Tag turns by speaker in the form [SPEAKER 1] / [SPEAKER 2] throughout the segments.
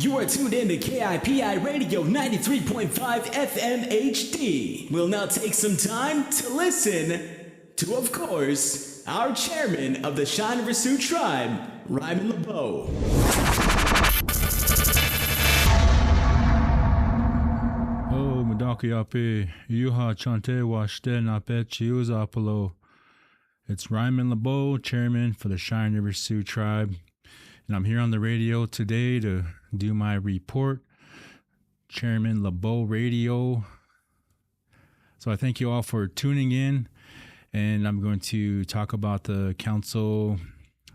[SPEAKER 1] You are tuned in to KIPI Radio 93.5 FM HD. We'll now take some time to listen to, of course, our chairman of the Shawnee Sioux Tribe, Ryman LeBeau.
[SPEAKER 2] Oh, Madakiape, Yuha Chante Washte Napet Chiuzapalo. It's Ryman LeBeau, chairman for the Shawnee Sioux Tribe. And I'm here on the radio today to do my report, Chairman LeBeau Radio. So I thank you all for tuning in, and I'm going to talk about the council,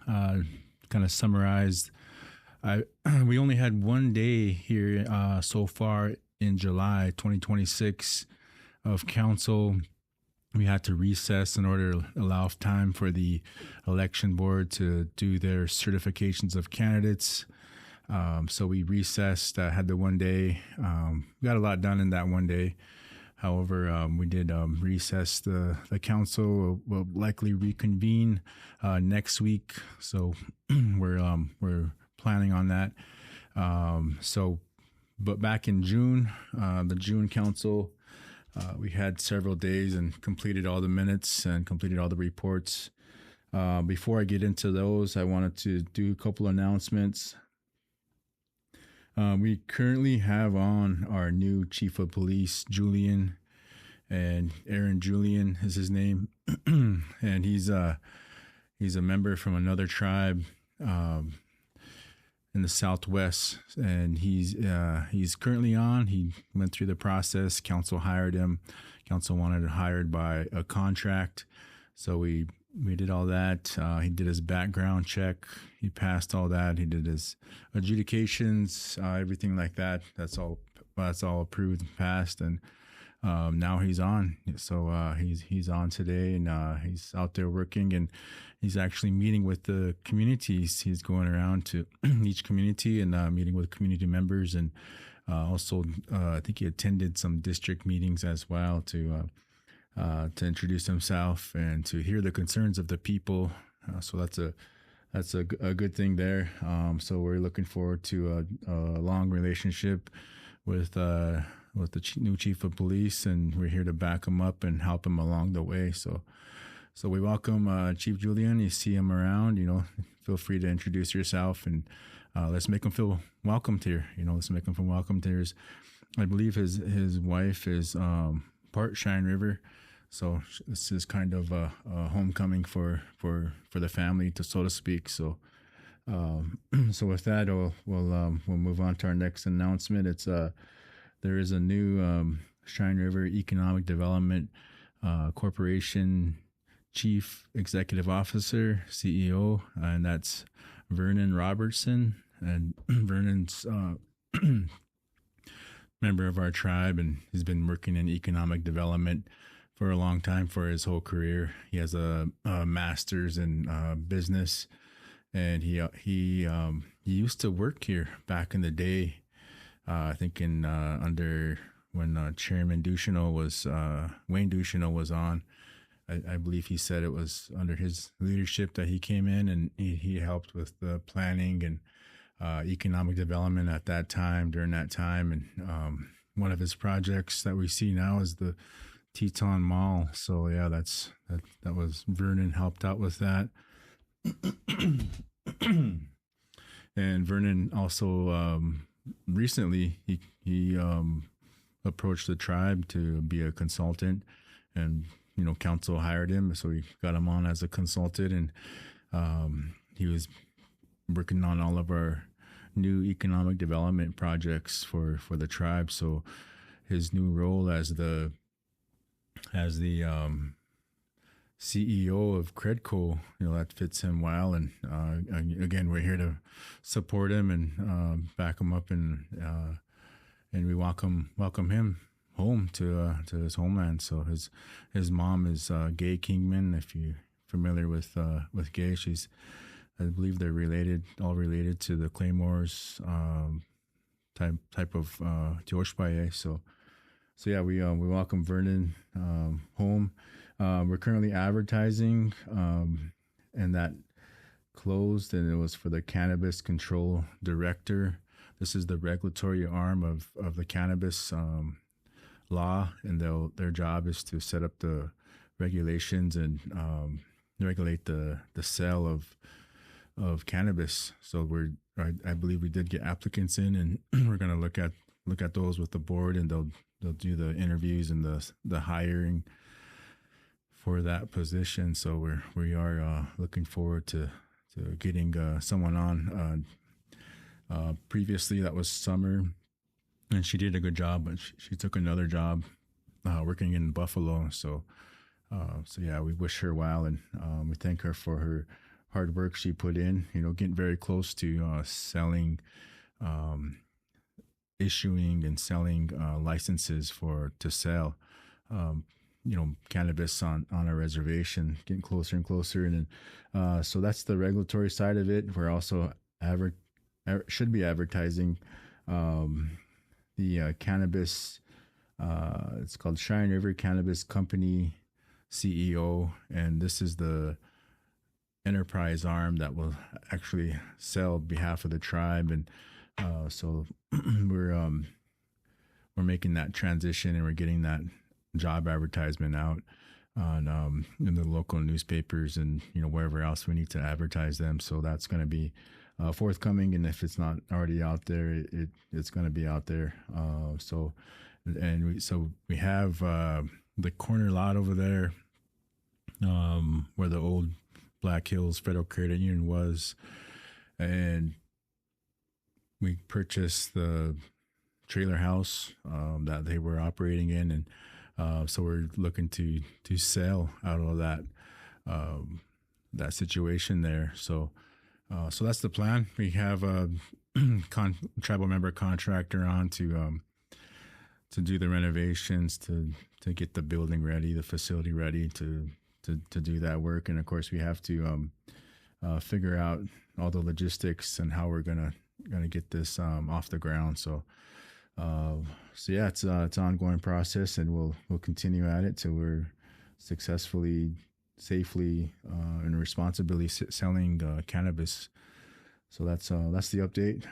[SPEAKER 2] kind of summarized. We only had one day here so far in July 2026 of council. We had to recess in order to allow time for the election board to do their certifications of candidates. So we recessed, had the one day. We got a lot done in that one day. However, we did recess the council. We'll likely reconvene next week. So we're planning on that. But back in June, the June council, we had several days and completed all the minutes and completed all the reports. Before I get into those, I wanted to do a couple announcements. We currently have on our new chief of police, Julian, and Aaron Julian is his name. And he's a member from another tribe in the Southwest, and he's currently on. He went through the process. Council hired him. Council wanted it hired by a contract, so we did all that. He did his background check. He passed all that. He did his adjudications, everything like that. That's all approved and passed, and now he's on. So he's on today, and he's out there working, and he's actually meeting with the communities. He's going around to each community and meeting with community members, and also I think he attended some district meetings as well to introduce himself and to hear the concerns of the people. So that's a good thing there. So we're looking forward to a long relationship with the new chief of police, and we're here to back him up and help him along the way. So we welcome Chief Julian. You see him around, feel free to introduce yourself, and let's make him feel welcomed here. Let's make him feel welcomed here. I believe his wife is part Cheyenne River, so this is kind of a homecoming for the family, so to speak. So so with that, we'll move on to our next announcement. It's there is a new Cheyenne River Economic Development Corporation Chief Executive Officer, CEO, and that's Vernon Robertson. And Vernon's member of our tribe, and he's been working in economic development for a long time, for his whole career. He has a master's in business, and he used to work here back in the day. I think under when Chairman Ducheneau was Wayne Ducheneau was on. I believe he said it was under his leadership that he came in, and he helped with the planning and economic development at that time, during that time. And one of his projects that we see now is the Teton Mall. So yeah, that was Vernon helped out with that. And Vernon also recently he approached the tribe to be a consultant, and council hired him, so we got him on as a consultant, and he was working on all of our new economic development projects for the tribe. So his new role as the CEO of Credco, that fits him well. And again, we're here to support him and back him up, and we welcome him home to his homeland. So his mom is Gay Kingman. If you're familiar with Gay, I believe they're all related to the Claymores type of Tioshpaye. So yeah, we welcome Vernon home. We're currently advertising, and that closed, and it was for the Cannabis Control Director. this is the regulatory arm of the cannabis law, and their job is to set up the regulations and regulate the sale of cannabis. So I believe we did get applicants in, and we're going to look at those with the board, and they'll do the interviews and the hiring for that position. So we are looking forward to getting someone on. Previously, that was Summer, and she did a good job, but she took another job working in Buffalo. So yeah, we wish her well, and we thank her for her hard work she put in. Getting very close to selling, issuing and selling licenses to sell, cannabis on our reservation, getting closer and closer. And then, so that's the regulatory side of it. We're also should be advertising the cannabis. It's called Cheyenne River Cannabis Company CEO, and this is the enterprise arm that will actually sell on behalf of the tribe. And so we're making that transition, and we're getting that job advertisement out on in the local newspapers and wherever else we need to advertise them. So that's going to be forthcoming, and if it's not already out there, it's going to be out there. So we have the corner lot over there, where the old Black Hills Federal Credit Union was, and we purchased the trailer house that they were operating in, and so we're looking to sell out of that situation there. So that's the plan. We have a tribal member contractor on to do the renovations, to get the building ready, the facility ready to do that work. And of course, we have to figure out all the logistics and how we're gonna get this off the ground. So yeah, it's an ongoing process, and we'll continue at it till we're successfully, safely, and responsibly selling cannabis. So that's the update.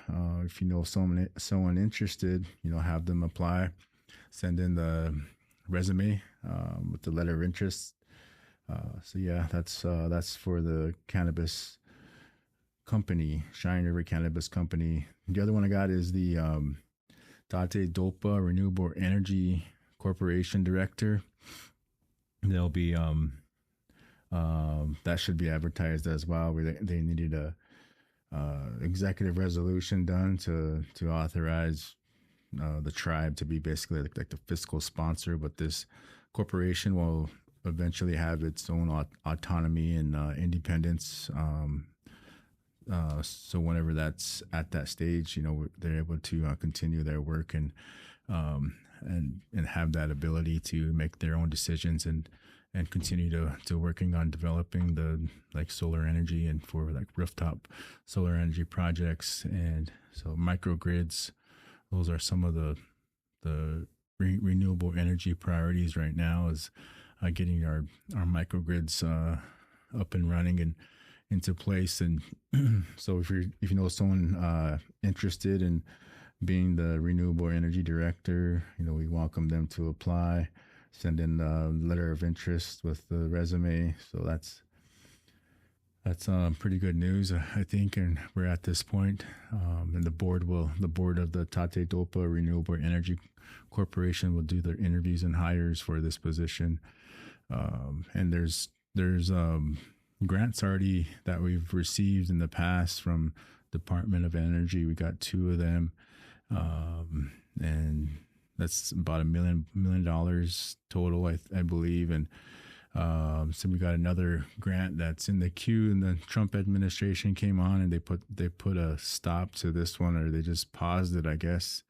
[SPEAKER 2] If you know someone interested, have them apply, send in the resume with the letter of interest. So yeah, that's for the cannabis company, Cheyenne River Cannabis Company. The other one I got is the Tate Dopa Renewable Energy Corporation Director. They'll be that should be advertised as well, where they needed a executive resolution done to authorize the tribe to be basically like the fiscal sponsor, but this corporation will eventually have its own autonomy and independence. So whenever that's at that stage, they're able to continue their work and have that ability to make their own decisions and continue to working on developing the solar energy and for rooftop solar energy projects. And so microgrids, those are some of the renewable energy priorities right now, is getting our microgrids up and running and into place. And so if you know someone interested in being the renewable energy director, we welcome them to apply, send in a letter of interest with the resume. So that's pretty good news, I think. And we're at this point, and the board of the Tate Dopa Renewable Energy Corporation will do their interviews and hires for this position. And there's grants already that we've received in the past from Department of Energy. We got 2 of them, and that's about $1 million total, I believe. And so we got another grant that's in the queue, and the Trump administration came on and they put a stop to this one, or they just paused it, I guess,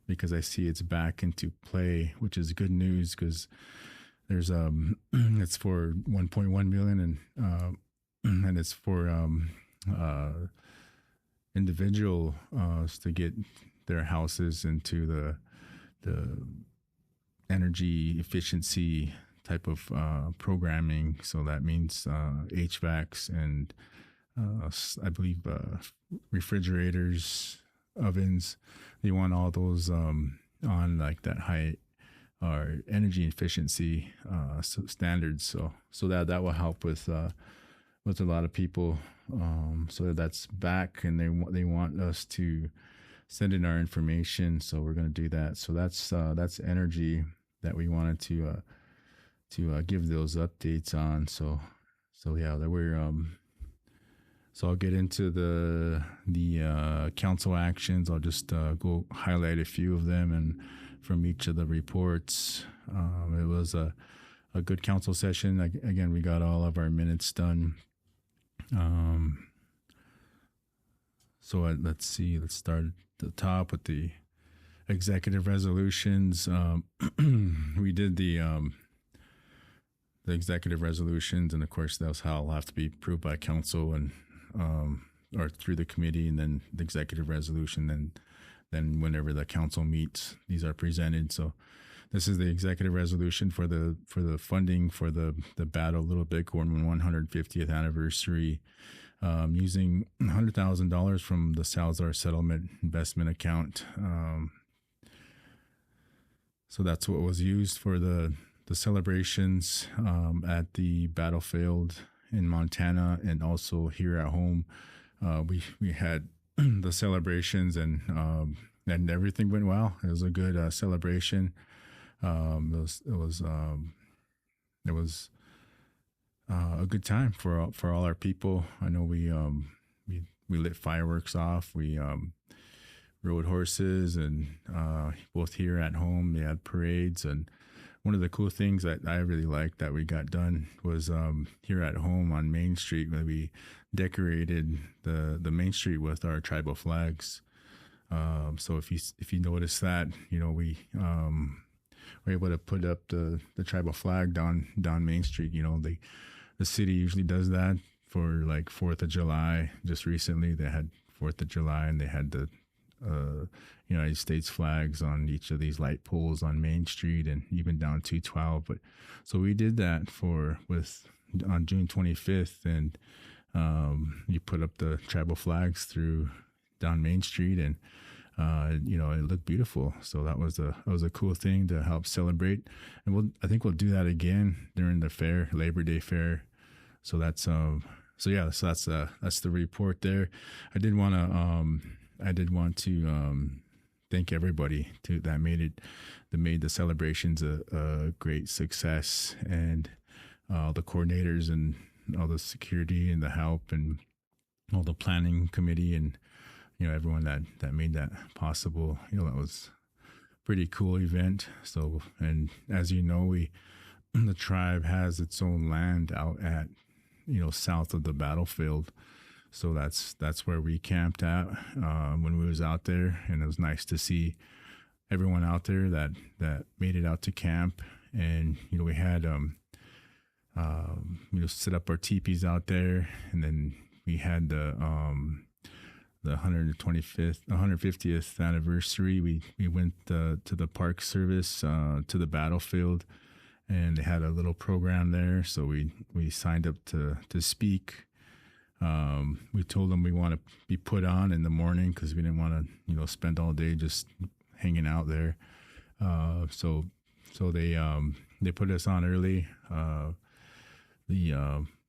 [SPEAKER 2] because I see it's back into play, which is good news, because there's it's for 1.1 million, and it's for individuals to get their houses into the energy efficiency type of programming. So that means HVACs and I believe refrigerators, ovens. They want all those on like that high or energy efficiency standards. So that will help with a lot of people. So that's back, and they want us to send in our information. So we're going to do that. So that's energy that we wanted to give those updates on. So yeah, that we're so I'll get into the council actions. I'll just go highlight a few of them and from each of the reports. It was a good council session. Again, we got all of our minutes done. So let's see. Let's start at the top with the executive resolutions. We did the executive resolutions, and of course, that's how it'll have to be approved by council and or through the committee, and then the executive resolution. Then whenever the council meets, these are presented. So this is the executive resolution for the funding for the Battle Little Bighorn 150th anniversary, using $100,000 from the Salazar Settlement Investment Account. So that's what was used for the celebrations at the battlefield in Montana, and also here at home. We had the celebrations, and everything went well. It was a good celebration. It was a good time for all our people. I know we lit fireworks off. We rode horses, and both here at home they had parades. And one of the cool things that I really liked that we got done was here at home on Main Street, where we decorated the Main Street with our tribal flags. So if you notice that, we were able to put up the tribal flag down Main Street. The city usually does that for like 4th of July. Just recently they had 4th of July, and they had the United States flags on each of these light poles on Main Street, and even down 212. But so we did that on June 25th, and you put up the tribal flags down Main Street, and it looked beautiful. So that was a cool thing to help celebrate, and I think we'll do that again during the fair, Labor Day fair. So that's that's the report there. I did want to thank everybody that made the celebrations a great success, and the coordinators and all the security and the help and all the planning committee, and everyone that made that possible. That was a pretty cool event. So, and as you know, the tribe has its own land out at south of the battlefield. So that's where we camped at when we was out there, and it was nice to see everyone out there that made it out to camp. And we had set up our teepees out there, and then we had the 150th anniversary. We went to the Park Service to the battlefield, and they had a little program there. So we signed up to speak. We told them we want to be put on in the morning because we didn't want to, spend all day just hanging out there. So they put us on early.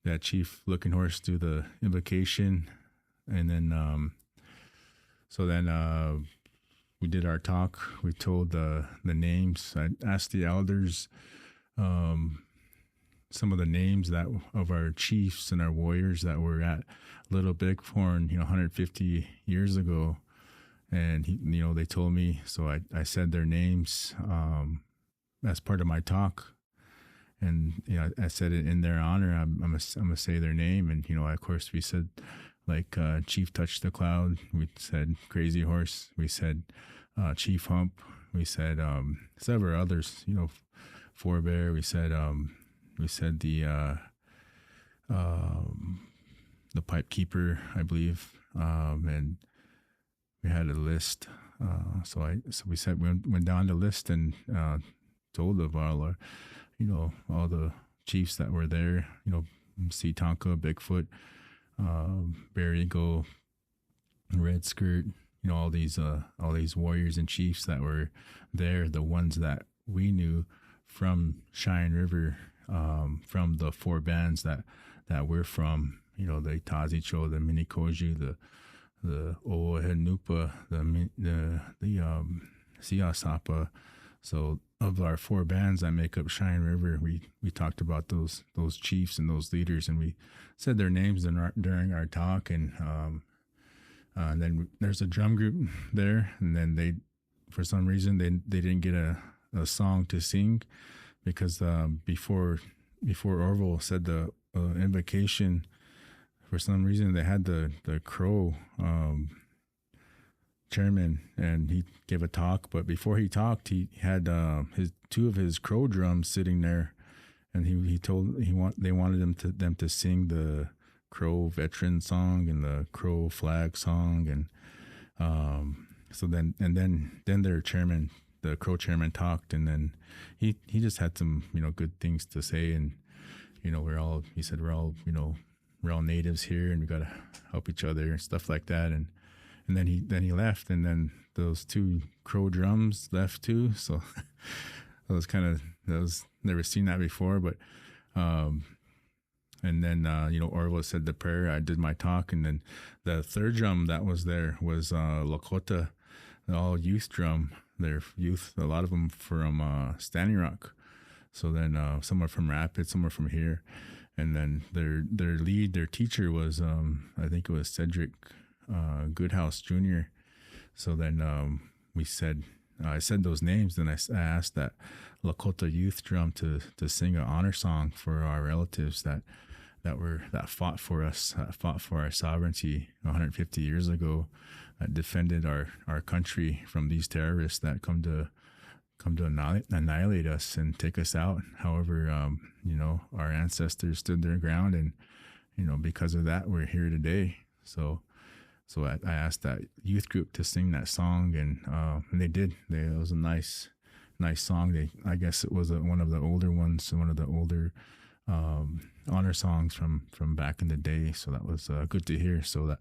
[SPEAKER 2] That Chief Looking Horse do the invocation, and then we did our talk. We told the names. I asked the elders some of the names of our chiefs and our warriors that were at Little Bighorn, 150 years ago. And they told me, so I said their names as part of my talk. And I said it in their honor. I'm gonna say their name, and of course we said like Chief Touch the Cloud. We said Crazy Horse. We said Chief Hump. We said several others. Forebear. We said the Pipe Keeper, I believe, and we had a list. So we said we went down the list and told of all our, all the chiefs that were there. Sea Tonka, Bigfoot, Bear Eagle, Red Skirt, all these warriors and chiefs that were there, the ones that we knew from Cheyenne River, from the four bands that we're from, the Tazicho, the Minikoju, the Oahenupa, the Siasapa. So of our four bands that make up Cheyenne River, we talked about those chiefs and those leaders, and we said their names during our talk. And then there's a drum group there, and then they, for some reason, they didn't get a song to sing, because before Orville said the invocation, for some reason they had the Crow chairman, and he gave a talk. But before he talked, he had two of his Crow drums sitting there, and they wanted them to sing the Crow veteran song and the Crow flag song, and so then their chairman, the Crow chairman, talked, and then he just had some good things to say. And he said we're all natives here, and we got to help each other and stuff like that. And then he left, and then those two Crow drums left too. So that was never seen that before. But and then Orville said the prayer. I did my talk, and then the third drum that was there was Lakota, the all youth drum. They're youth, a lot of them from Standing Rock. So then some are from Rapid, some are from here. And then their teacher was, I think it was Cedric Goodhouse Jr. So then I said those names, and I asked that Lakota youth drum to sing an honor song for our relatives that fought for us, fought for our sovereignty 150 years ago, that defended our country from these terrorists that come to annihilate us and take us out. However, our ancestors stood their ground, and because of that, we're here today. So I asked that youth group to sing that song, and they did. It was a nice song. I guess it was one of the older ones, one of the older honor songs from back in the day. So that was good to hear. So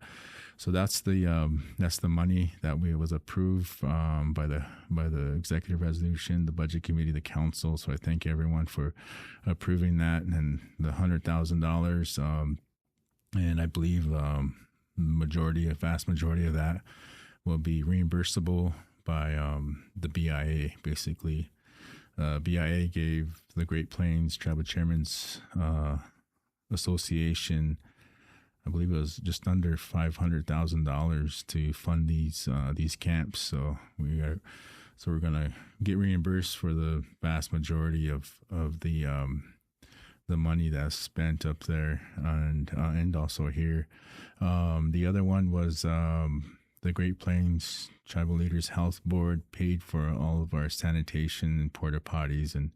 [SPEAKER 2] that's the money that was approved by the executive resolution, the budget committee, the council. So I thank everyone for approving that, and the $100,000. And I believe a vast majority of that will be reimbursable by the BIA. Basically, BIA gave the Great Plains Tribal Chairmen's Association, I believe it was just under $500,000 to fund these camps. So we're gonna get reimbursed for the vast majority of the money that's spent up there, and also here. The other one was the Great Plains Tribal Leaders Health Board paid for all of our sanitation and porta potties, and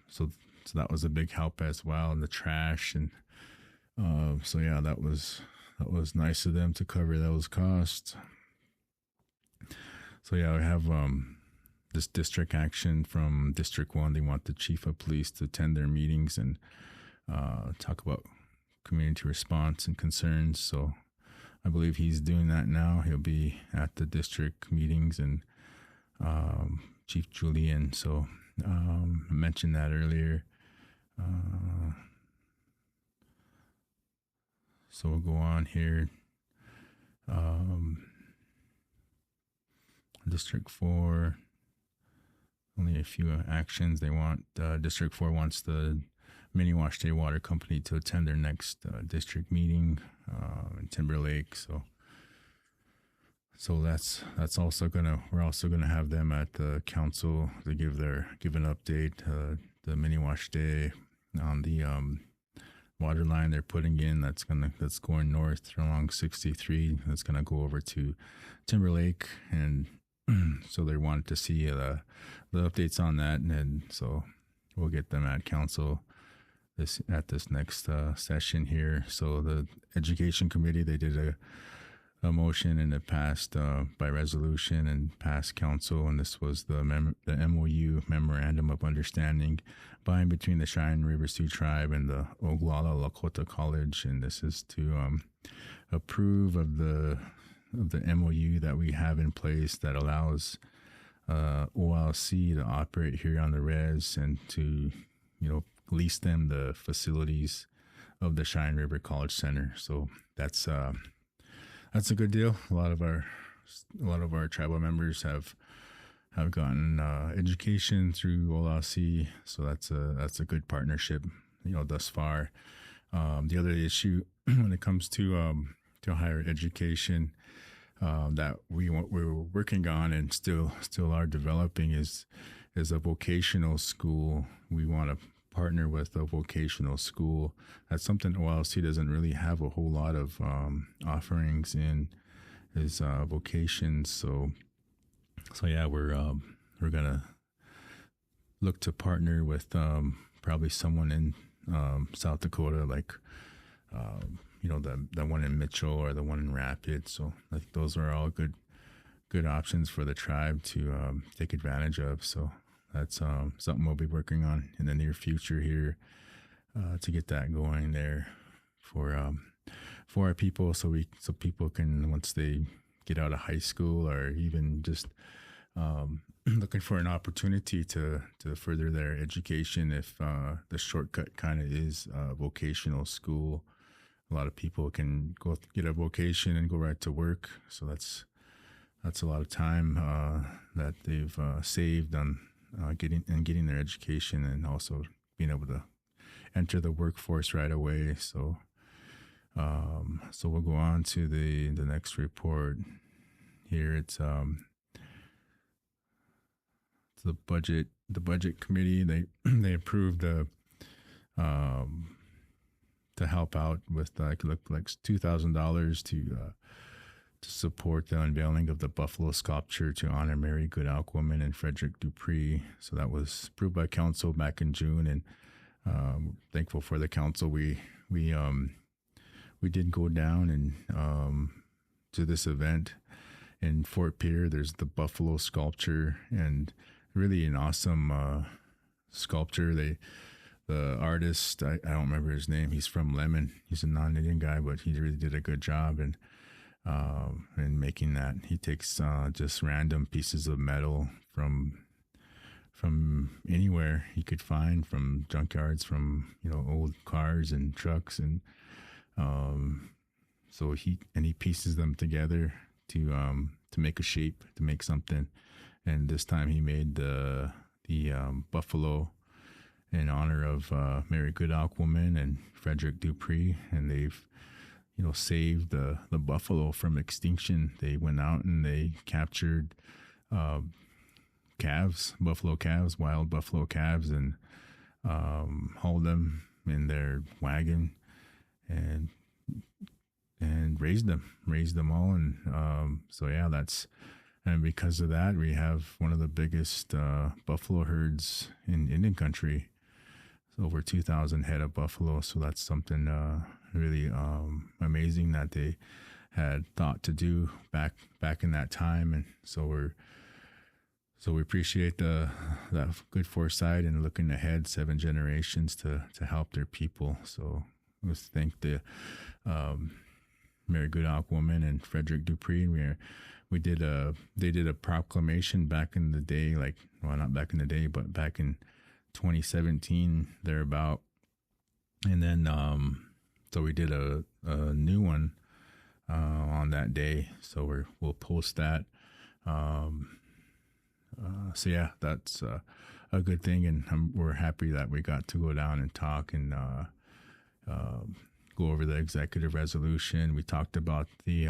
[SPEAKER 2] so that was a big help as well, and the trash. And so yeah, that was nice of them to cover those costs. So yeah, we have this district action from District 1. They want the chief of police to attend their meetings and talk about community response and concerns. So I believe he's doing that now. He'll be at the district meetings, and Chief Julian. So I mentioned that earlier. So we'll go on here. District 4, only a few actions. They want, District 4 wants the Minnewash State Water Company to attend their next district meeting in Timberlake. So that's also we're also gonna have them at the council to give an update. The Minnewash Day on the water line they're putting in that's going north along 63. That's gonna go over to Timberlake, and so they wanted to see the updates on that, and so we'll get them at council at this next session here. So the education committee, they did a motion, and it passed by resolution and passed council, and this was the MOU, Memorandum of Understanding, by and between the Cheyenne River Sioux Tribe and the Oglala Lakota College, and this is to approve of the MOU that we have in place that allows OLC to operate here on the res and to, lease them the facilities of the Cheyenne River College Center. So that's a good deal. A lot of our tribal members have gotten education through OLC, so that's a good partnership, thus far. The other issue when it comes to higher education that we're working on and still are developing is a vocational school. We want to partner with a vocational school. That's something OLC doesn't really have a whole lot of offerings in, is vocations. So yeah, we're gonna look to partner with probably someone in South Dakota, like the one in Mitchell or the one in Rapid. So I think those are all good options for the tribe to take advantage of. So that's something we'll be working on in the near future here to get that going there for our people, so people can, once they get out of high school or even just looking for an opportunity to further their education, if the shortcut kind of is vocational school. A lot of people can go get a vocation and go right to work. So that's a lot of time that they've saved on getting their education, and also being able to enter the workforce right away. So we'll go on to the next report here. It's the budget committee. They approved to help out with like $2,000 to support the unveiling of the Buffalo sculpture to honor Mary Goodalk Woman and Frederick Dupree. So that was approved by council back in June, and thankful for the council. We did go down and to this event in Fort Pierre. There's the Buffalo sculpture, and really an awesome sculpture. The artist, I don't remember his name. He's from Lemon. He's a non-Indian guy, but he really did a good job in making that. He takes just random pieces of metal from anywhere he could find, from junkyards, from old cars and trucks, and so he pieces them together to make a shape, to make something. And this time he made the buffalo in honor of Mary Goodalk Woman and Frederick Dupree, and they've saved the buffalo from extinction. They went out and they captured buffalo calves, wild buffalo calves, and hauled them in their wagon and raised them all. And so yeah, and because of that, we have one of the biggest buffalo herds in Indian country. Over 2,000 head of buffalo. So that's something really amazing that they had thought to do back in that time. And so we appreciate that good foresight and looking ahead 7 generations to help their people. So let's thank the Mary Goodalk Woman and Frederick Dupree. They did a proclamation back in the day, not back in the day, but back in 2017 thereabout, and then so we did a new one on that day. So we'll post that. So yeah, that's a good thing, and we're happy that we got to go down and talk and go over the executive resolution. We talked about the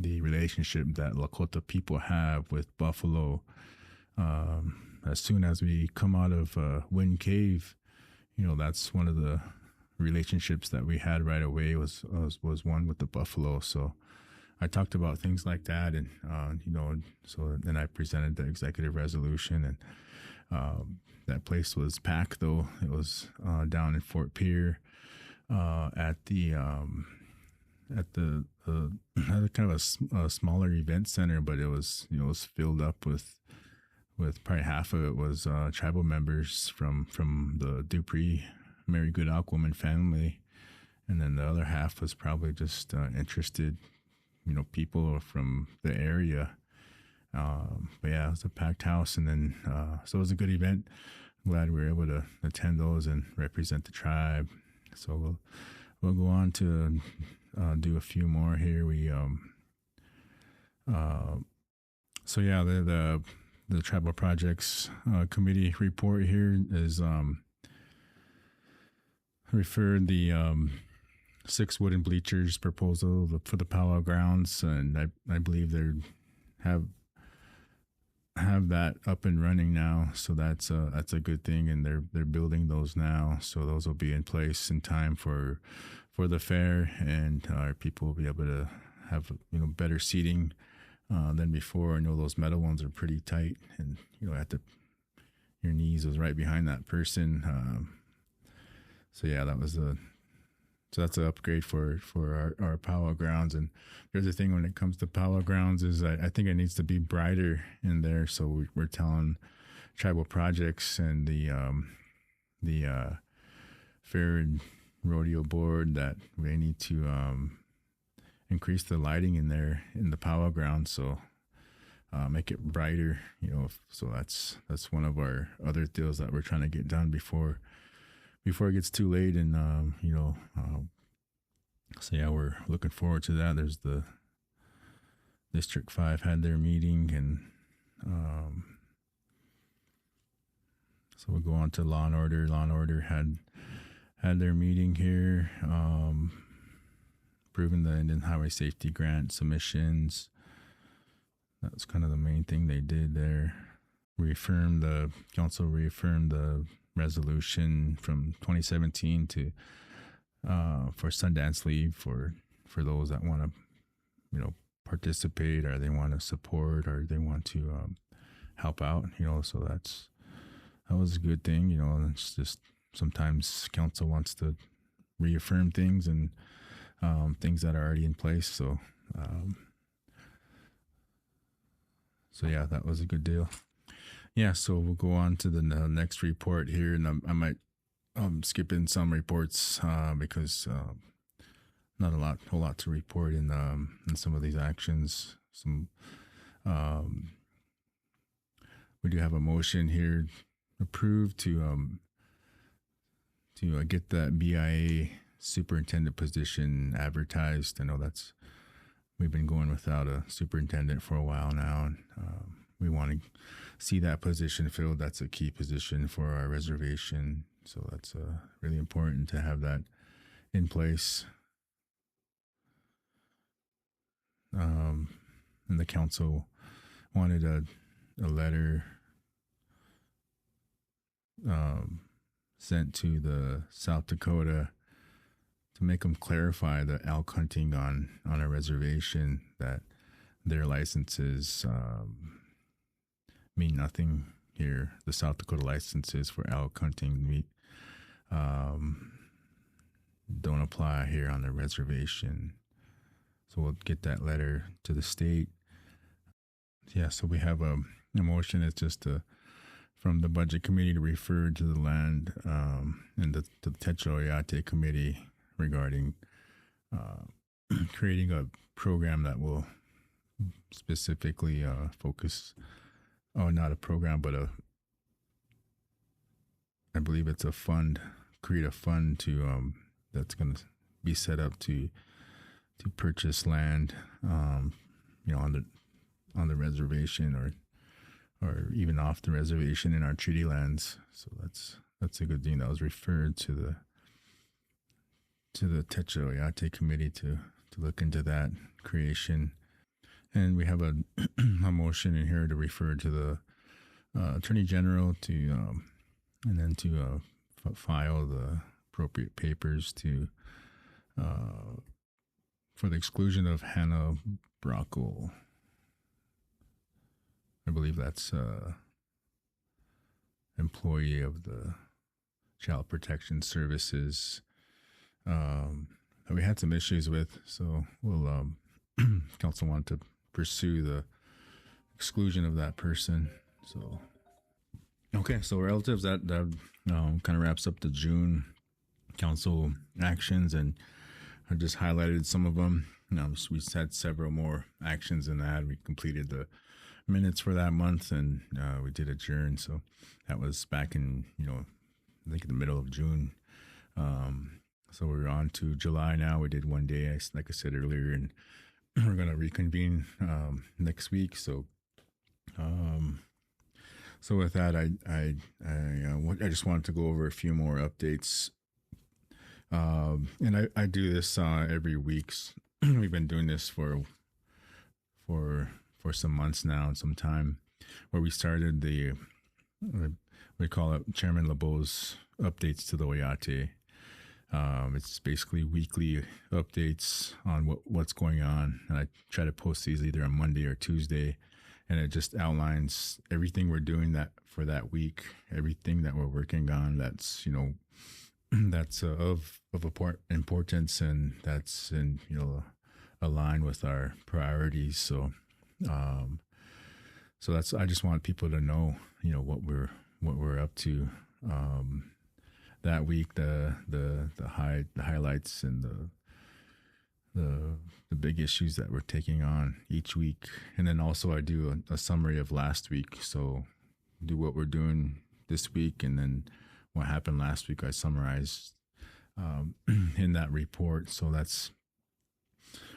[SPEAKER 2] relationship that Lakota people have with buffalo. As soon as we come out of Wind Cave, that's one of the relationships that we had right away was one with the buffalo. So I talked about things like that, and so then I presented the executive resolution, and that place was packed, though. It was down in Fort Pierre at the kind of a smaller event center, but it was filled up with probably half of it was tribal members from the Dupree Mary Goodalk Woman family, and then the other half was probably just interested people from the area. But yeah, it was a packed house, and then so it was a good event. I'm glad we were able to attend those and represent the tribe. So we'll go on to do a few more here. So yeah, the tribal projects committee report here is referred the 6 wooden bleachers proposal for the powwow grounds, and I believe they have that up and running now, so that's a good thing, and they're building those now, so those will be in place in time for the fair, and our people will be able to have better seating than before. I know those metal ones are pretty tight, and your knees was right behind that person. So yeah, that's an upgrade for our powwow grounds. And the other thing when it comes to powwow grounds is I think it needs to be brighter in there. So we're telling tribal projects and the fair and rodeo board that we need to increase the lighting in there in the powwow ground. So make it brighter, so that's one of our other deals that we're trying to get done before it gets too late. And so yeah, we're looking forward to that. There's the District 5 had their meeting, and so we'll go on to Law and Order. Law and Order had their meeting here, approving the Indian Highway Safety Grant submissions. That's kind of the main thing they did there. The council reaffirmed the resolution from 2017 to for Sundance Leave for those that want to participate, or they want to support, or they want to help out. So that was a good thing. It's just sometimes council wants to reaffirm things and things that are already in place. So yeah, that was a good deal. Yeah, so we'll go on to the next report here, and I might skip in some reports because not a whole lot to report in some of these actions. We do have a motion here approved to get that BIA superintendent position advertised. I know we've been going without a superintendent for a while now, and we want to see that position filled. That's a key position for our reservation, so that's really important to have that in place. And the council wanted a letter sent to the South Dakota to make them clarify the elk hunting on a reservation, that their licenses mean nothing here. The South Dakota licenses for elk hunting don't apply here on the reservation. So we'll get that letter to the state. Yeah, so we have a motion. It's just from the budget committee to refer to the land and to the Tetra Oyate committee regarding creating a program that will specifically focus. Not a program, but I believe it's a fund. Create a fund to that's going to be set up to purchase land, on the reservation or even off the reservation in our treaty lands. So that's a good thing. That was referred to the Tetra Oyate committee to look into that creation. And we have a motion in here to refer to the Attorney General and then to file the appropriate papers for the exclusion of Hannah Brockle. I believe that's employee of the Child Protection Services that we had some issues with. So we'll council wanted to pursue the exclusion of that person. So okay, so relatives, that kind of wraps up the June council actions, and I just highlighted some of them. We had several more actions in that. We completed the minutes for that month, and we did adjourn. So that was back in, I think in the middle of June. So we're on to July now. We did one day, like I said earlier, and we're going to reconvene next week. So, so with that, I just wanted to go over a few more updates. And I do this every week. We've been doing this for some months now and some time, where we started we call it Chairman LeBeau's updates to the Oyate. It's basically weekly updates on what's going on, and I try to post these either on Monday or Tuesday, and it just outlines everything we're doing for that week, everything that we're working on that's that's of importance, and that's in align with our priorities. So so that's, I just want people to know what we're up to that week, the highlights and the big issues that we're taking on each week. And then also I do a summary of last week, so do what we're doing this week, and then what happened last week I summarized in that report. So that's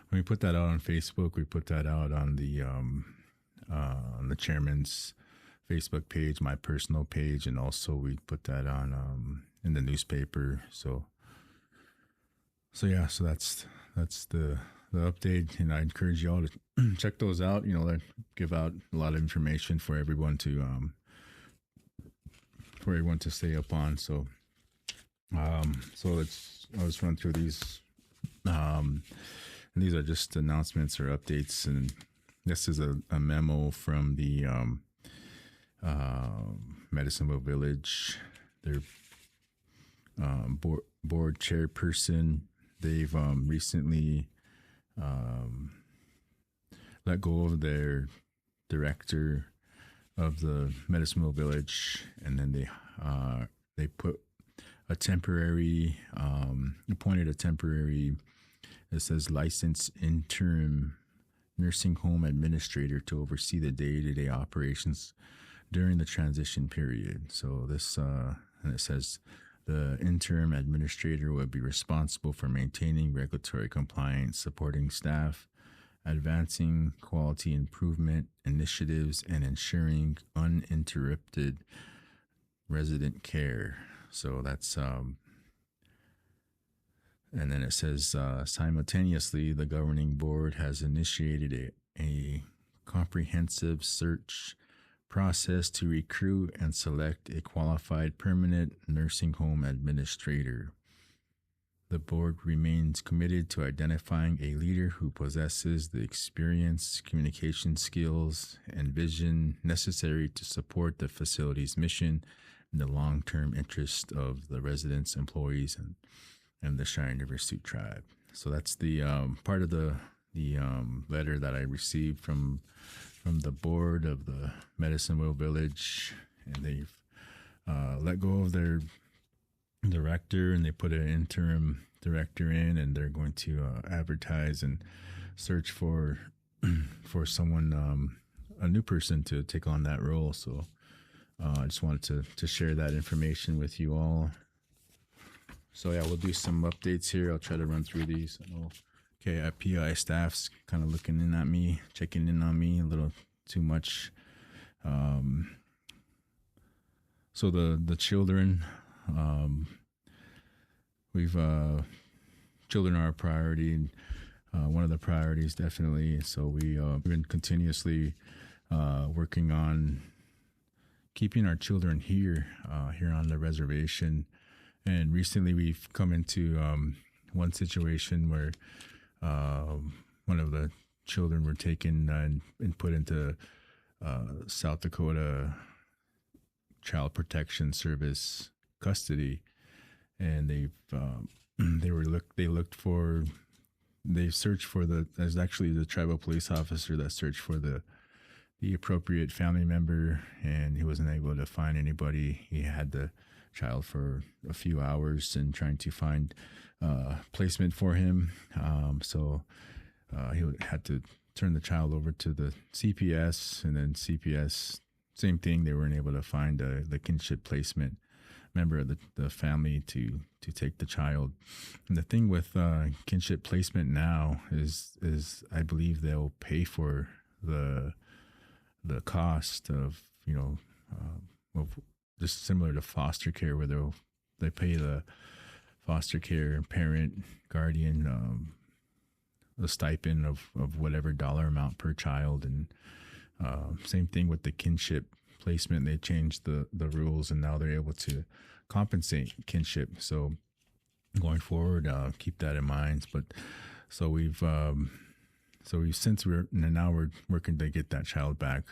[SPEAKER 2] when we put that out on Facebook. We put that out on the chairman's Facebook page, my personal page, and also we put that on in the newspaper. So yeah, so that's the update, and I encourage y'all to check those out. They give out a lot of information for everyone to stay up on. So I'll just run through these. And these are just announcements or updates, and this is a memo from the Medicine Village, their board chairperson. They've recently let go of their director of the Medicine Village, and then they put a temporary appointed a temporary, it says, licensed interim nursing home administrator to oversee the day-to-day operations during the transition period. So this and it says the interim administrator will be responsible for maintaining regulatory compliance, supporting staff, advancing quality improvement initiatives, and ensuring uninterrupted resident care. So that's and then it says simultaneously the governing board has initiated a comprehensive search process to recruit and select a qualified permanent nursing home administrator. The board remains committed to identifying a leader who possesses the experience, communication skills, and vision necessary to support the facility's mission in the long-term interest of the residents, employees, and the Cheyenne River Sioux tribe. So that's the part of the letter that I received from the board of the Medicine Village, and they've let go of their director, and they put an interim director in, and they're going to advertise and search for someone, a new person to take on that role. So I just wanted to share that information with you all. So yeah, we'll do some updates here. I'll try to run through these. I know KIPI staff's kind of looking in at me, checking in on me a little too much. So the children, children are a priority, one of the priorities definitely. So we've been continuously working on keeping our children here on the reservation. And recently we've come into one situation where one of the children were taken and put into South Dakota Child Protection Service custody, and they searched for there's actually the tribal police officer that searched for the appropriate family member, and he wasn't able to find anybody. He had to child for a few hours and trying to find placement for him. So he had to turn the child over to the CPS, and then CPS, same thing. They weren't able to find the kinship placement member of the family to take the child. And the thing with kinship placement now is I believe they'll pay for the cost of, of just similar to foster care, where they pay the foster care parent, guardian, a stipend of whatever dollar amount per child. And same thing with the kinship placement. They changed the rules, and now they're able to compensate kinship. So going forward, keep that in mind. But we've since we're working to get that child back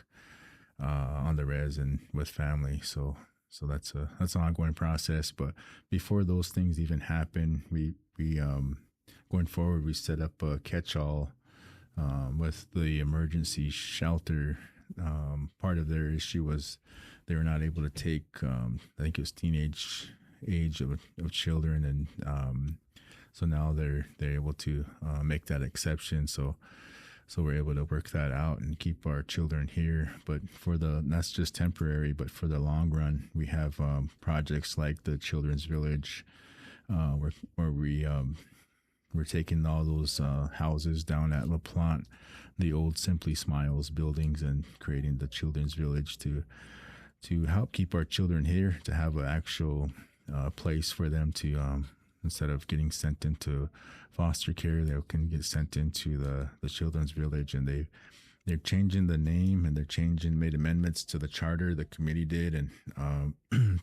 [SPEAKER 2] on the res and with family. So that's an ongoing process. But before those things even happen, we going forward, we set up a catch-all with the emergency shelter. Part of their issue was they were not able to take, I think it was teenage age of children, and so now they're able to make that exception. So we're able to work that out and keep our children here. But that's just temporary. But for the long run, we have projects like the Children's Village, where we're taking all those houses down at La Plante, the old Simply Smiles buildings, and creating the Children's Village to help keep our children here, to have an actual place for them to, instead of getting sent into foster care, they can get sent into the Children's Village. And they're changing the name, and made amendments to the charter. The committee did, and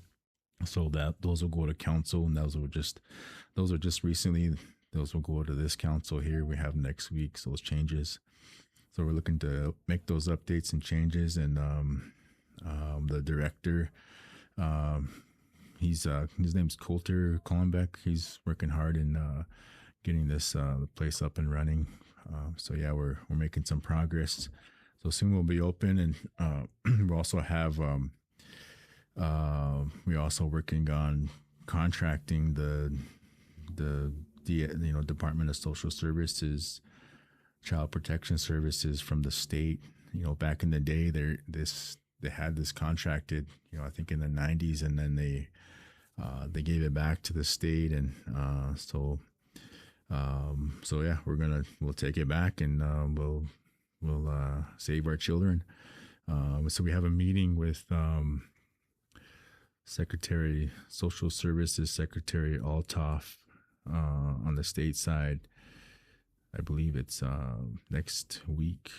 [SPEAKER 2] so that those will go to council, and those are just recently. Those will go to this council here. We have next week those changes. So we're looking to make those updates and changes. And the director, his name's Coulter Collenbeck. He's working hard in getting this place up and running. So yeah, we're making some progress. So soon we'll be open, and we also have we're also working on contracting the Department of Social Services, Child Protection Services from the state. Back in the day, they had this contracted, I think in the 90s, and then they gave it back to the state, and so yeah, we'll take it back, and we'll save our children. So we have a meeting with Social Services Secretary Althoff on the state side. I believe it's next week,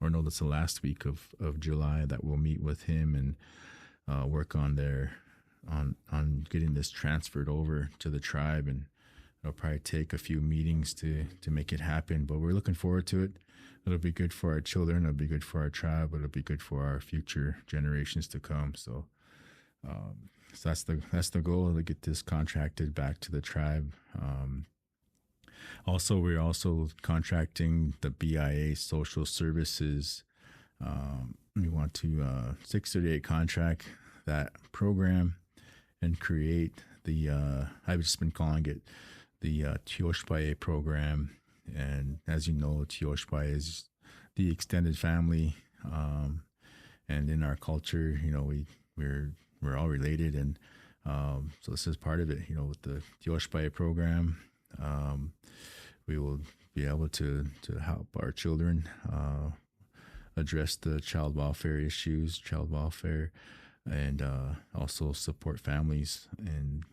[SPEAKER 2] or no, that's the last week of July, that we'll meet with him and work on getting this transferred over to the tribe. And it'll probably take a few meetings to make it happen, but we're looking forward to it. It'll be good for our children. It'll be good for our tribe. It'll be good for our future generations to come. So that's the goal, to get this contracted back to the tribe. Also, we're also contracting the BIA Social Services. We want to 638 contract that program and create the I've just been calling it the Tioshpaye program. And as you know, Tioshpaye is the extended family, and in our culture, we're all related, and so this is part of it. With the Tioshpaye program, we will be able to help our children address the child welfare issues, and also support families. And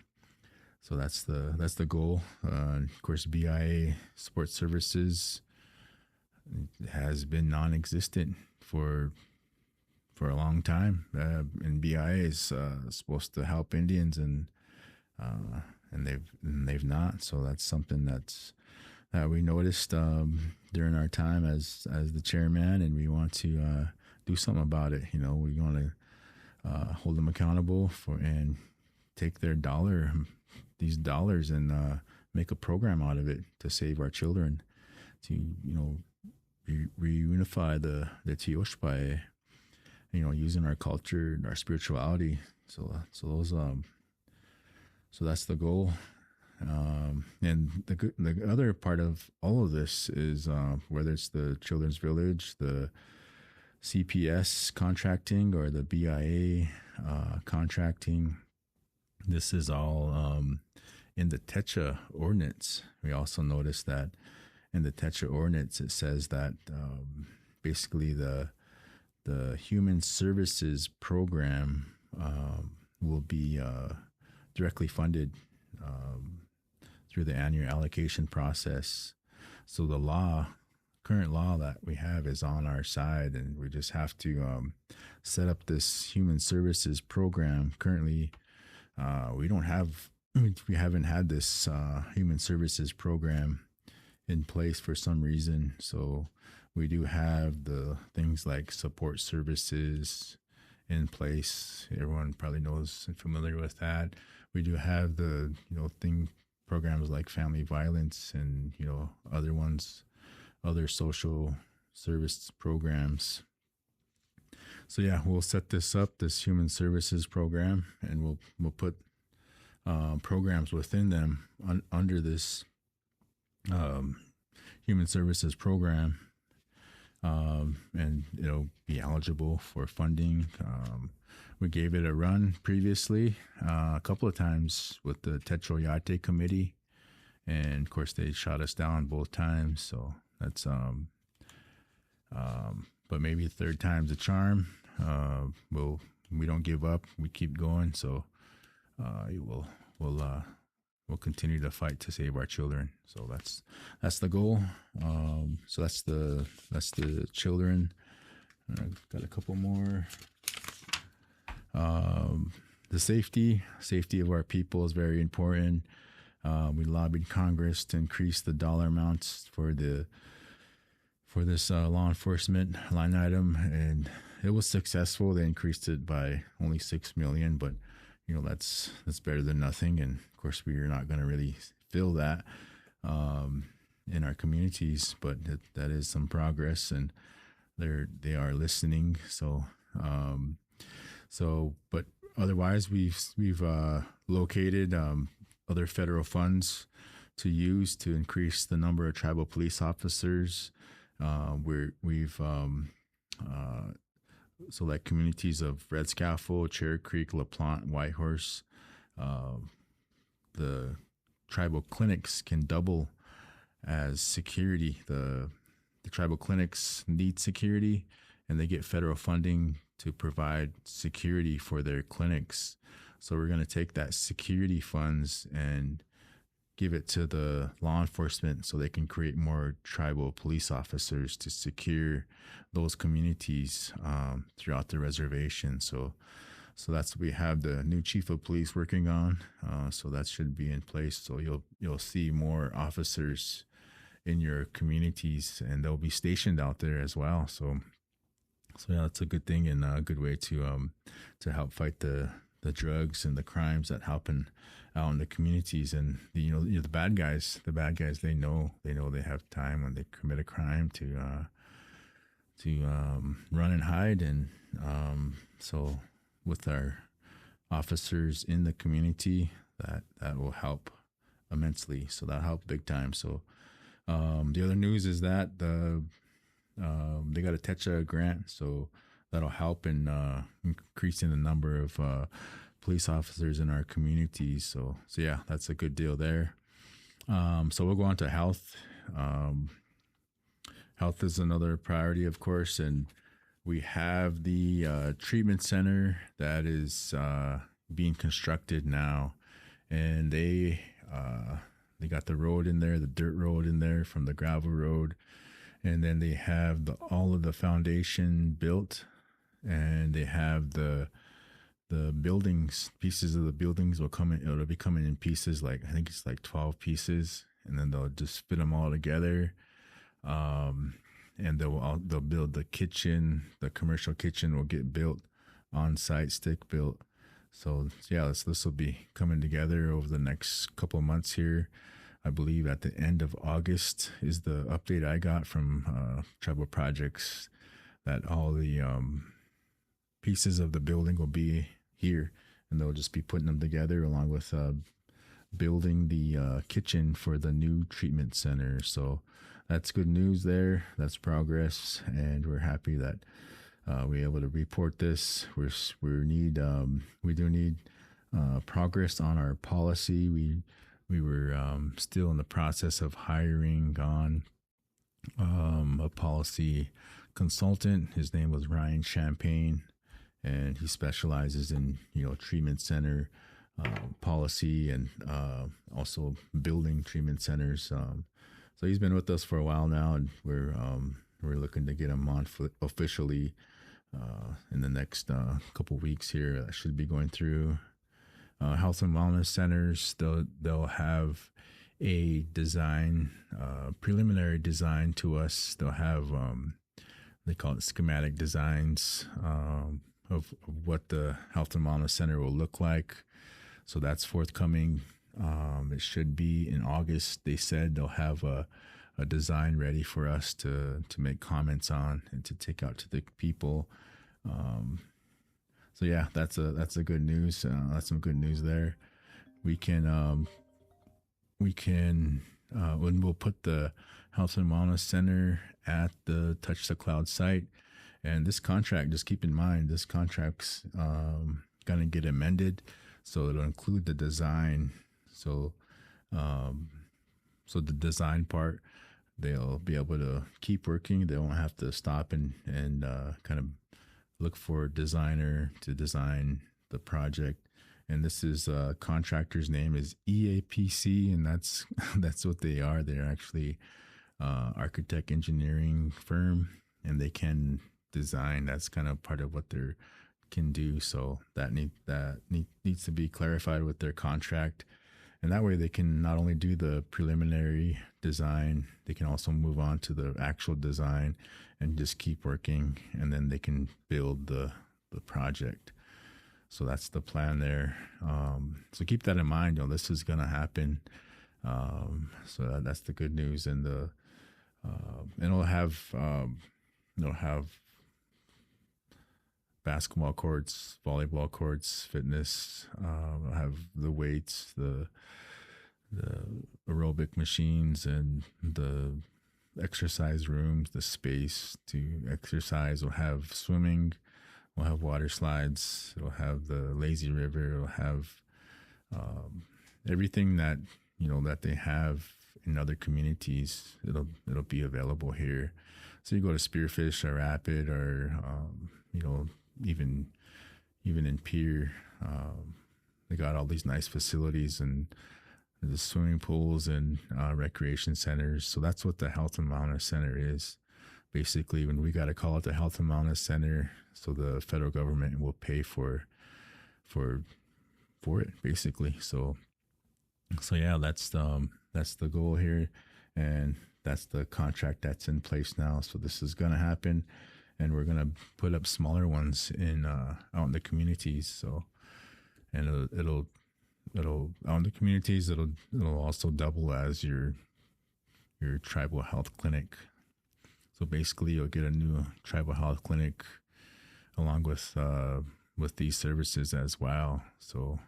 [SPEAKER 2] so that's the goal. Of course, BIA Support Services has been non-existent for a long time, and BIA is supposed to help Indians, and they've not. So that's something that we noticed during our time as the chairman, and we want to do something about it. We want to hold them accountable and take these dollars, and make a program out of it to save our children, to reunify the Tioshpaye, using our culture and our spirituality, So that's the goal. And the other part of all of this is whether it's the Children's Village, the CPS contracting, or the BIA contracting. This is all in the TETRA ordinance. We also noticed that in the TETRA ordinance, it says that basically the Human Services Program will be directly funded through the annual allocation process. So the current law that we have is on our side, and we just have to set up this Human Services Program. Currently, we haven't had this Human Services Program in place for some reason. So we do have the things like support services in place. Everyone probably knows and familiar with that. We do have the programs like family violence and other social service programs. So yeah, we'll set this Human Services Program, and we'll put programs within them under this Human Services Program, and it'll be eligible for funding. We gave it a run previously, a couple of times with the Tetra Yate Committee, and of course they shot us down both times. So that's but maybe the third time's a charm. We don't give up. We keep going. So we'll continue to fight to save our children. So that's the goal. So that's the children. I've got a couple more. The safety of our people is very important. We lobbied Congress to increase the dollar amounts for this law enforcement line item, and it was successful. They increased it by only $6 million, but that's better than nothing. And of course, we are not going to really feel that in our communities, but that is some progress, and they are listening. But otherwise, we've located other federal funds to use to increase the number of tribal police officers. We've select communities of Red Scaffold, Cherry Creek, LaPlante, Whitehorse. The tribal clinics can double as security. The tribal clinics need security, and they get federal funding to provide security for their clinics. So we're going to take that security funds and give it to the law enforcement so they can create more tribal police officers to secure those communities throughout the reservation. So that's what we have the new chief of police working on. So that should be in place. So you'll see more officers in your communities, and they'll be stationed out there as well. So yeah, that's a good thing, and a good way to help fight the drugs and the crimes that happen out in the communities. And the bad guys, they know they have time when they commit a crime to run and hide. And so with our officers in the community, that will help immensely. So that helped big time. So the other news is that they got a TETRA grant, so that'll help in increasing the number of police officers in our communities. So yeah, that's a good deal there. So we'll go on to health. Health is another priority, of course, and we have the treatment center that is being constructed now, and they got the road in there, the dirt road in there from the gravel road. And then they have all of the foundation built, and they have the buildings, pieces of the buildings it'll be coming in pieces, like I think it's like 12 pieces, and then they'll just fit them all together. And they'll build the kitchen, the commercial kitchen will get built on site, stick built. So yeah, this will be coming together over the next couple of months here. I believe at the end of August is the update I got from Tribal Projects, that all the pieces of the building will be here and they'll just be putting them together along with building the kitchen for the new treatment center. So that's good news there. That's progress, and we're happy that we're able to report this. We do need progress on our policy. We were still in the process of hiring on a policy consultant. His name was Ryan Champagne, and he specializes in treatment center policy and also building treatment centers. So he's been with us for a while now, and we're looking to get him on officially in the next couple weeks here. I should be going through health and wellness centers. They'll have a design, preliminary design to us. They'll have they call it schematic designs of what the health and wellness center will look like. So that's forthcoming. It should be in August. They said they'll have a design ready for us to make comments on and to take out to the people. So yeah, that's a good news. That's some good news there. When we'll put the health and wellness center at the Touch the Cloud site, and this contract, just keep in mind, this contract's going to get amended, so it'll include the design. So the design part, they'll be able to keep working. They won't have to stop and kind of look for a designer to design the project. And this is contractor's name is EAPC, and that's what they are. They're actually architect engineering firm, and they can design. That's kind of part of what they can do. So that needs to be clarified with their contract, and that way they can not only do the preliminary design, they can also move on to the actual design and just keep working, and then they can build the project. So that's the plan there. So keep that in mind. This is going to happen. So that's the good news. And and it'll have basketball courts, volleyball courts, fitness. It'll have the weights, the aerobic machines, and the exercise rooms, the space to exercise. We'll have swimming. We'll have water slides. It'll have the lazy river. It'll have everything that that they have in other communities. It'll be available here. So you go to Spearfish or Rapid or even in Pier, they got all these nice facilities and the swimming pools and recreation centers. So that's what the Health and Wellness Center is. Basically, when we got to call it the Health and Wellness Center, so the federal government will pay for it, basically. So yeah, that's the goal here, and that's the contract that's in place now. So this is going to happen, and we're going to put up smaller ones out in the communities. So, and it'll out in the communities. It'll also double as your tribal health clinic. So basically, you'll get a new tribal health clinic along with these services as well. So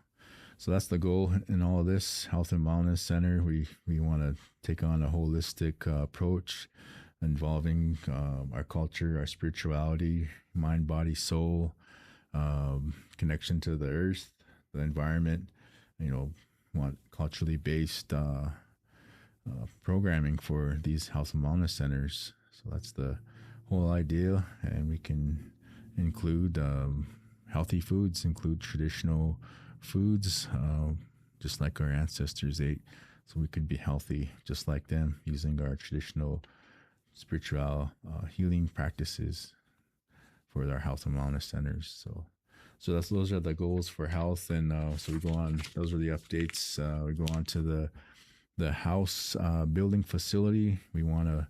[SPEAKER 2] that's the goal in all of this Health and Wellness Center. We want to take on a holistic approach involving our culture, our spirituality, mind, body, soul, connection to the earth, the environment. Want culturally based programming for these health and wellness centers. So that's the whole idea, and we can include healthy foods, include traditional foods, just like our ancestors ate, so we could be healthy just like them using our traditional spiritual healing practices for our health and wellness centers. So those are the goals for health, and so we go on. Those are the updates. We go on to the house building facility. We want to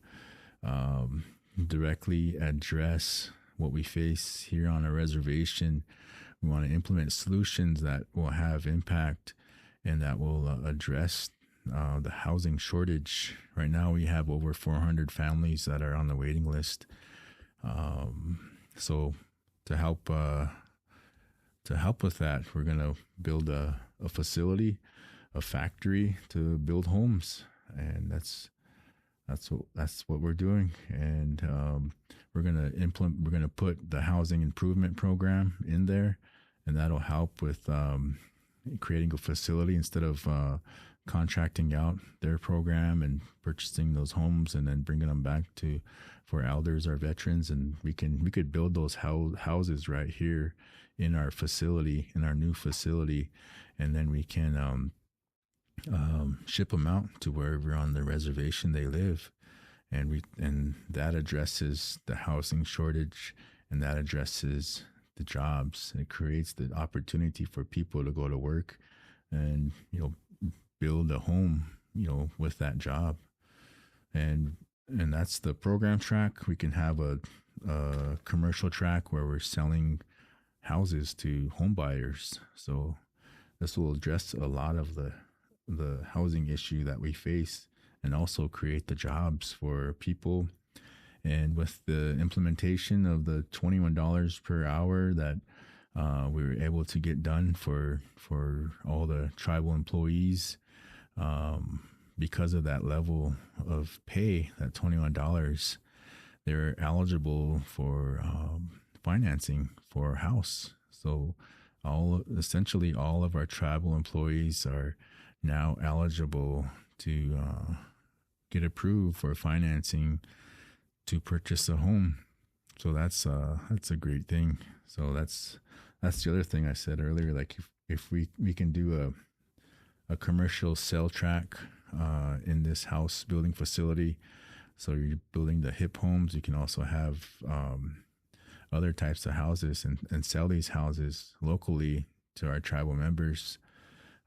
[SPEAKER 2] directly address what we face here on a reservation. We want to implement solutions that will have impact and that will address the housing shortage. Right now, we have over 400 families that are on the waiting list. So to help help with that, we're going to build a facility, a factory to build homes, and that's what we're doing. And we're going to put the housing improvement program in there, and that'll help with creating a facility instead of contracting out their program and purchasing those homes and then bringing them back for elders or veterans. And we could build those houses right here in our facility, in our new facility, and then we can ship them out to wherever on the reservation they live. And that addresses the housing shortage, and that addresses the jobs. It creates the opportunity for people to go to work and, build a home, with that job. And that's the program track. We can have a commercial track where we're selling houses to home buyers. So this will address a lot of the housing issue that we face, and also create the jobs for people. And with the implementation of the $21 per hour that we were able to get done for all the tribal employees, because of that level of pay, that $21, they're eligible for financing for a house. So essentially all of our tribal employees are now eligible to get approved for financing to purchase a home. So that's a great thing. So that's the other thing I said earlier. Like if we can do a commercial sale track in this house building facility, so you're building the HIP homes, you can also have other types of houses and sell these houses locally to our tribal members.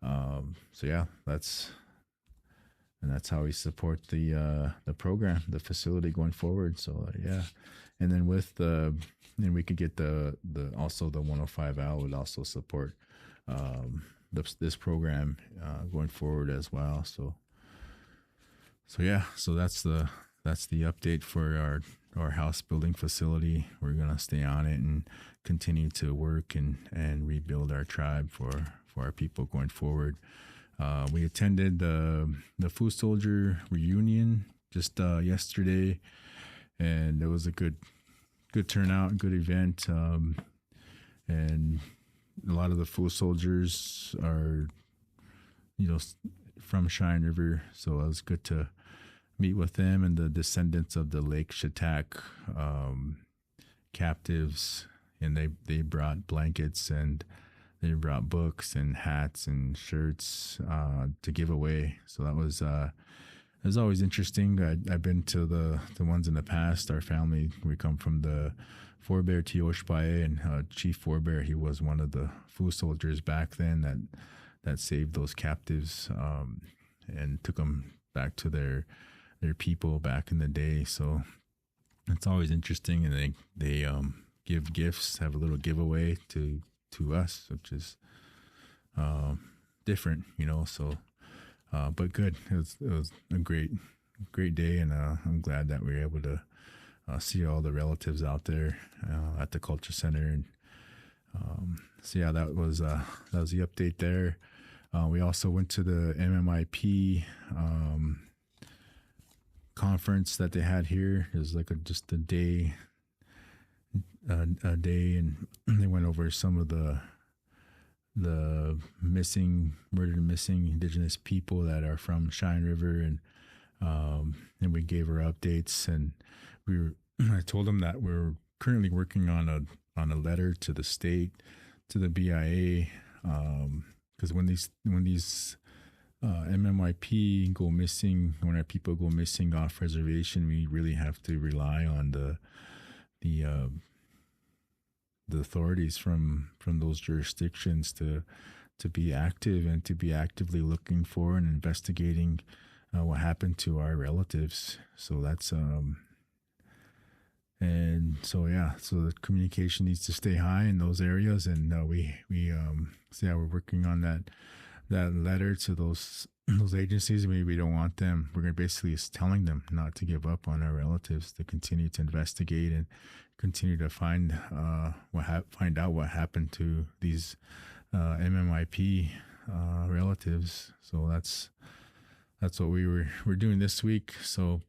[SPEAKER 2] So yeah, that's how we support the program, the facility going forward. So yeah, and then then we could get the also the 105L would also support this program going forward as well. So yeah, so that's the update for our house building facility. We're gonna stay on it and continue to work and rebuild our tribe for our people going forward. We attended the Food Soldier reunion just yesterday, and it was a good turnout, good event. And a lot of the Food Soldiers are, from Cheyenne River, so it was good to meet with them and the descendants of the Lake Shatak captives. And they brought blankets and they brought books and hats and shirts to give away. So that was it was always interesting. I've been to the ones in the past. Our family, we come from the forebear Tioshpae, and Chief Forebear, he was one of the Food Soldiers back then that saved those captives and took them back to their people back in the day. So it's always interesting, and they give gifts, have a little giveaway to us, which is different, So, but good. It was a great day, and I'm glad that we were able to see all the relatives out there at the Culture Center. And so yeah, that was the update there. We also went to the MMIP conference that they had here. It was like just a day, and they went over some of the murdered and missing Indigenous people that are from Cheyenne River, and we gave her updates, and I told them that we're currently working on a letter to the state, to the BIA, because when these MMIP go missing, when our people go missing off reservation, we really have to rely on the authorities from those jurisdictions to be active and to be actively looking for and investigating what happened to our relatives. So that's and so yeah, so the communication needs to stay high in those areas, and we're working on that that letter to those agencies. Maybe we don't want them. We're going to basically is telling them not to give up on our relatives, to continue to investigate and continue to find out what happened to these MMIP relatives. So that's what we're doing this week. So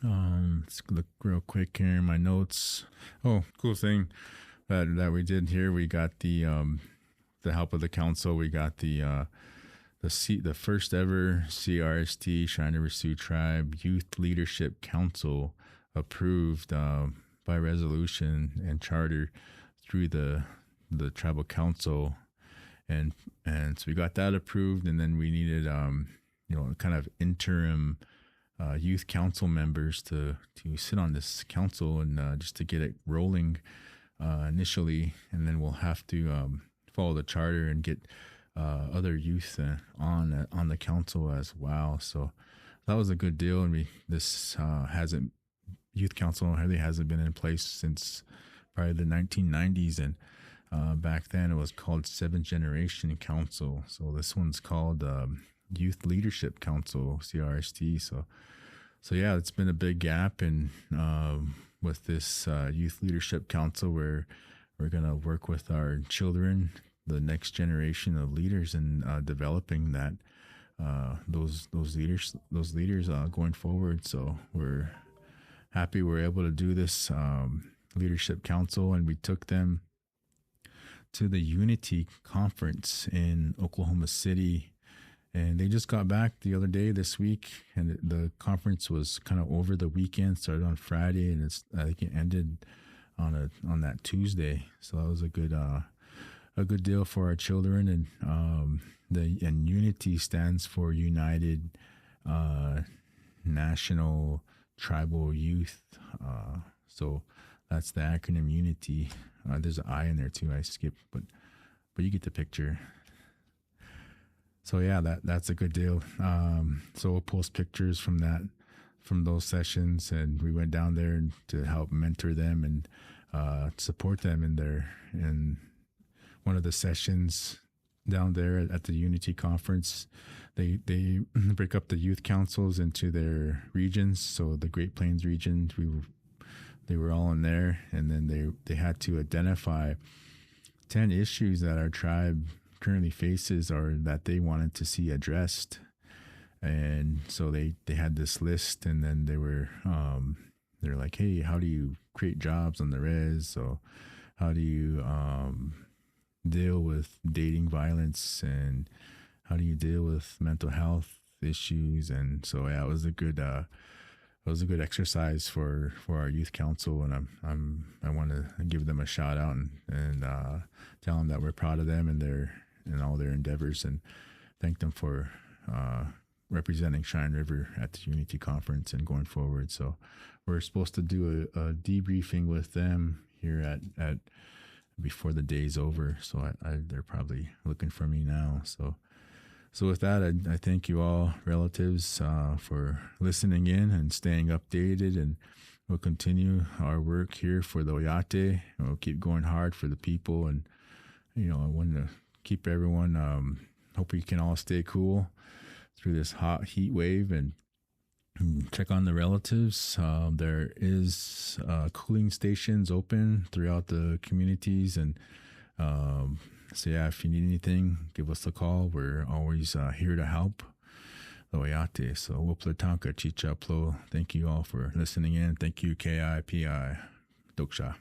[SPEAKER 2] let's look real quick here in my notes. Oh, cool thing that we did here. We got the help of the council. We got the first ever CRST, Cheyenne River Sioux Tribe Youth Leadership Council, approved by resolution and charter through the tribal council, and so we got that approved, and then we needed kind of interim youth council members to sit on this council and just to get it rolling initially, and then we'll have to follow the charter and get other youth on the council as well. So that was a good deal, and youth council really hasn't been in place since probably the 1990s, and back then it was called Seventh Generation Council. So this one's called Youth Leadership Council, CRST. So yeah, it's been a big gap, and with this Youth Leadership Council, where we're gonna work with our children, the next generation of leaders, and developing that those leaders going forward. So we're happy we're able to do this leadership council, and we took them to the Unity Conference in Oklahoma City, and they just got back the other day this week, and the conference was kind of over the weekend, started on Friday, and I think it ended on that Tuesday. So that was a good deal for our children, and Unity stands for United National Tribal Youth. So that's the acronym Unity. There's an I in there too. I skipped, but you get the picture. So yeah, that's a good deal. So we'll post pictures from those sessions, and we went down there to help mentor them and support them in one of the sessions down there at the Unity Conference. They break up the youth councils into their regions. So the Great Plains region, they were all in there, and then they had to identify 10 issues that our tribe currently faces or that they wanted to see addressed. And so they had this list, and then they're like, hey, how do you create jobs on the res? So how do you deal with dating violence, and how do you deal with mental health issues? And so yeah, it was a good exercise for our youth council, and I want to give them a shout out and tell them that we're proud of them and all their endeavors, and thank them for representing Cheyenne River at the Unity Conference and going forward. So we're supposed to do a debriefing with them here at before the day's over. So they're probably looking for me now. So with that, I thank you all, relatives, for listening in and staying updated, and we'll continue our work here for the Oyate. We'll keep going hard for the people, and I want to keep everyone, hope we can all stay cool through this hot heat wave, and check on the relatives. There is cooling stations open throughout the communities, and so yeah, if you need anything, give us a call. We're always here to help. The Oyate. So Woplatanka Chicha Plo. Thank you all for listening in. Thank you, KIPI. Doksha.